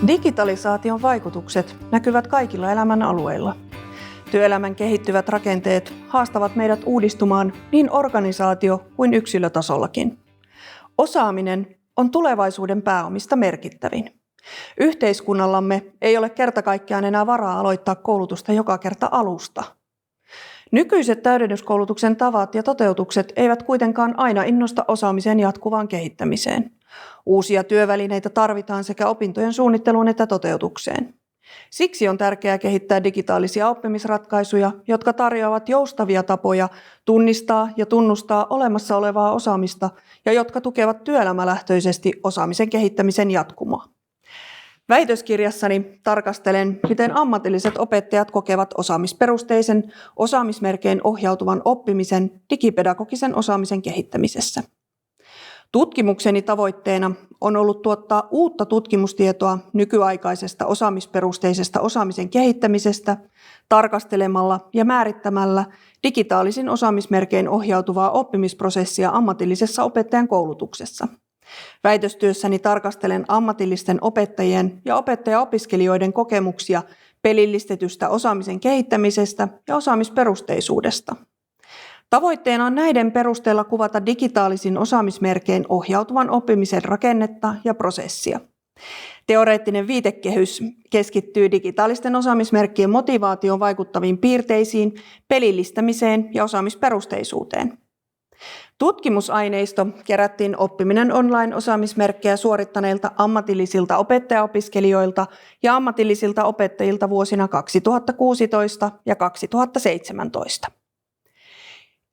Digitalisaation vaikutukset näkyvät kaikilla elämän alueilla. Työelämän kehittyvät rakenteet haastavat meidät uudistumaan niin organisaatio- kuin yksilötasollakin. Osaaminen on tulevaisuuden pääomista merkittävin. Yhteiskunnallamme ei ole kerta kaikkiaan enää varaa aloittaa koulutusta joka kerta alusta. Nykyiset täydennyskoulutuksen tavat ja toteutukset eivät kuitenkaan aina innosta osaamisen jatkuvaan kehittämiseen. Uusia työvälineitä tarvitaan sekä opintojen suunnitteluun että toteutukseen. Siksi on tärkeää kehittää digitaalisia oppimisratkaisuja, jotka tarjoavat joustavia tapoja tunnistaa ja tunnustaa olemassa olevaa osaamista ja jotka tukevat työelämälähtöisesti osaamisen kehittämisen jatkumoa. Väitöskirjassani tarkastelen, miten ammatilliset opettajat kokevat osaamisperusteisen, osaamismerkein ohjautuvan oppimisen digipedagogisen osaamisen kehittämisessä. Tutkimukseni tavoitteena on ollut tuottaa uutta tutkimustietoa nykyaikaisesta osaamisperusteisesta osaamisen kehittämisestä tarkastelemalla ja määrittämällä digitaalisin osaamismerkein ohjautuvaa oppimisprosessia ammatillisessa opettajan koulutuksessa. Väitöstyössäni tarkastelen ammatillisten opettajien ja opettajaopiskelijoiden kokemuksia pelillistetystä osaamisen kehittämisestä ja osaamisperusteisuudesta. Tavoitteena on näiden perusteella kuvata digitaalisin osaamismerkein ohjautuvan oppimisen rakennetta ja prosessia. Teoreettinen viitekehys keskittyy digitaalisten osaamismerkkien motivaatioon vaikuttaviin piirteisiin, pelillistämiseen ja osaamisperusteisuuteen. Tutkimusaineisto kerättiin oppiminen online-osaamismerkkejä suorittaneilta ammatillisilta opettajaopiskelijoilta ja ammatillisilta opettajilta vuosina 2016 ja 2017.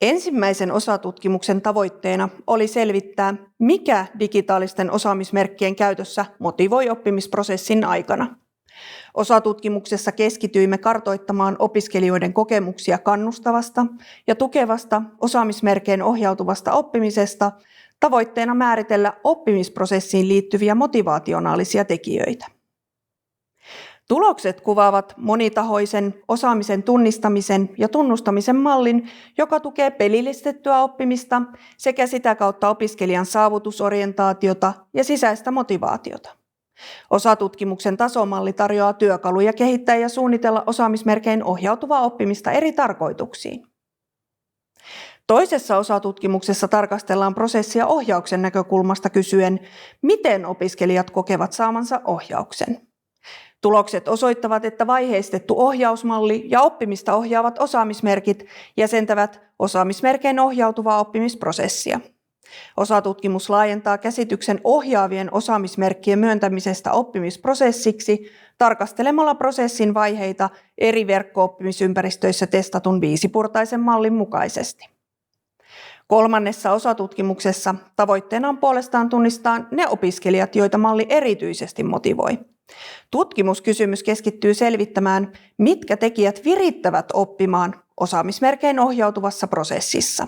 Ensimmäisen osatutkimuksen tavoitteena oli selvittää, mikä digitaalisten osaamismerkkien käytössä motivoi oppimisprosessin aikana. Osatutkimuksessa keskityimme kartoittamaan opiskelijoiden kokemuksia kannustavasta ja tukevasta osaamismerkein ohjautuvasta oppimisesta, tavoitteena määritellä oppimisprosessiin liittyviä motivaationaalisia tekijöitä. Tulokset kuvaavat monitahoisen osaamisen tunnistamisen ja tunnustamisen mallin, joka tukee pelillistettyä oppimista sekä sitä kautta opiskelijan saavutusorientaatiota ja sisäistä motivaatiota. Osatutkimuksen tasomalli tarjoaa työkaluja kehittää ja suunnitella osaamismerkein ohjautuvaa oppimista eri tarkoituksiin. Toisessa osatutkimuksessa tarkastellaan prosessia ohjauksen näkökulmasta kysyen, miten opiskelijat kokevat saamansa ohjauksen. Tulokset osoittavat, että vaiheistettu ohjausmalli ja oppimista ohjaavat osaamismerkit jäsentävät osaamismerkein ohjautuvaa oppimisprosessia. Osatutkimus laajentaa käsityksen ohjaavien osaamismerkkien myöntämisestä oppimisprosessiksi tarkastelemalla prosessin vaiheita eri verkko-oppimisympäristöissä testatun 5-portaisen mallin mukaisesti. Kolmannessa osatutkimuksessa tavoitteena on puolestaan tunnistaa ne opiskelijat, joita malli erityisesti motivoi. Tutkimuskysymys keskittyy selvittämään, mitkä tekijät virittävät oppimaan osaamismerkein ohjautuvassa prosessissa.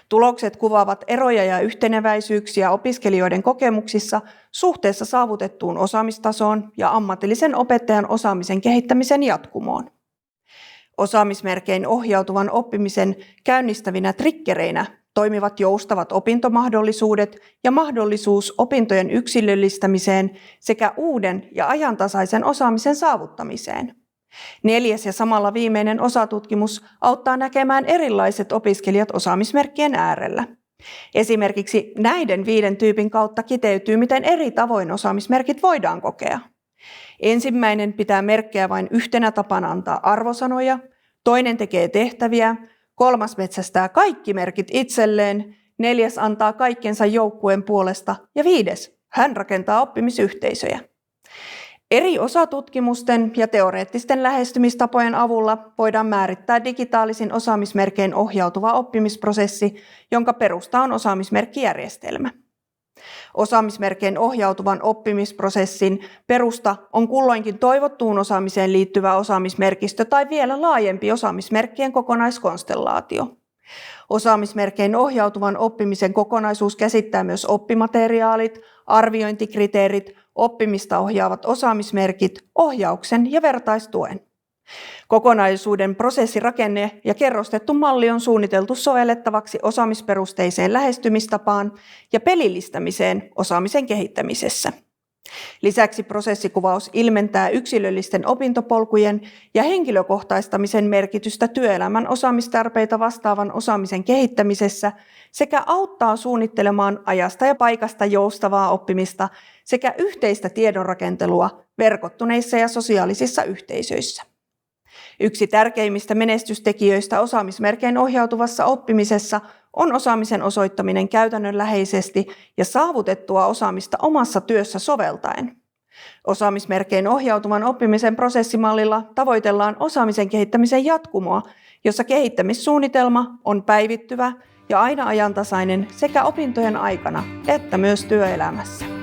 Tulokset kuvaavat eroja ja yhteneväisyyksiä opiskelijoiden kokemuksissa suhteessa saavutettuun osaamistasoon ja ammatillisen opettajan osaamisen kehittämisen jatkumoon. Osaamismerkein ohjautuvan oppimisen käynnistävinä triggereinä toimivat joustavat opintomahdollisuudet ja mahdollisuus opintojen yksilöllistämiseen sekä uuden ja ajantasaisen osaamisen saavuttamiseen. 4. ja samalla viimeinen osatutkimus auttaa näkemään erilaiset opiskelijat osaamismerkkien äärellä. Esimerkiksi näiden 5 tyypin kautta kiteytyy, miten eri tavoin osaamismerkit voidaan kokea. Ensimmäinen pitää merkkejä vain yhtenä tapana antaa arvosanoja, toinen tekee tehtäviä, 3. metsästää kaikki merkit itselleen, 4. antaa kaikkensa joukkueen puolesta ja 5. hän rakentaa oppimisyhteisöjä. Eri osatutkimusten ja teoreettisten lähestymistapojen avulla voidaan määrittää digitaalisin osaamismerkein ohjautuva oppimisprosessi, jonka perusta on osaamismerkkijärjestelmä. Osaamismerkein ohjautuvan oppimisprosessin perusta on kulloinkin toivottuun osaamiseen liittyvä osaamismerkistö tai vielä laajempi osaamismerkkien kokonaiskonstellaatio. Osaamismerkein ohjautuvan oppimisen kokonaisuus käsittää myös oppimateriaalit, arviointikriteerit, oppimista ohjaavat osaamismerkit, ohjauksen ja vertaistuen. Kokonaisuuden prosessirakenne ja kerrostettu malli on suunniteltu sovellettavaksi osaamisperusteiseen lähestymistapaan ja pelillistämiseen osaamisen kehittämisessä. Lisäksi prosessikuvaus ilmentää yksilöllisten opintopolkujen ja henkilökohtaistamisen merkitystä työelämän osaamistarpeita vastaavan osaamisen kehittämisessä sekä auttaa suunnittelemaan ajasta ja paikasta joustavaa oppimista sekä yhteistä tiedonrakentelua verkottuneissa ja sosiaalisissa yhteisöissä. Yksi tärkeimmistä menestystekijöistä osaamismerkein ohjautuvassa oppimisessa on osaamisen osoittaminen käytännönläheisesti ja saavutettua osaamista omassa työssä soveltaen. Osaamismerkein ohjautuvan oppimisen prosessimallilla tavoitellaan osaamisen kehittämisen jatkumoa, jossa kehittämissuunnitelma on päivittyvä ja aina ajantasainen sekä opintojen aikana että myös työelämässä.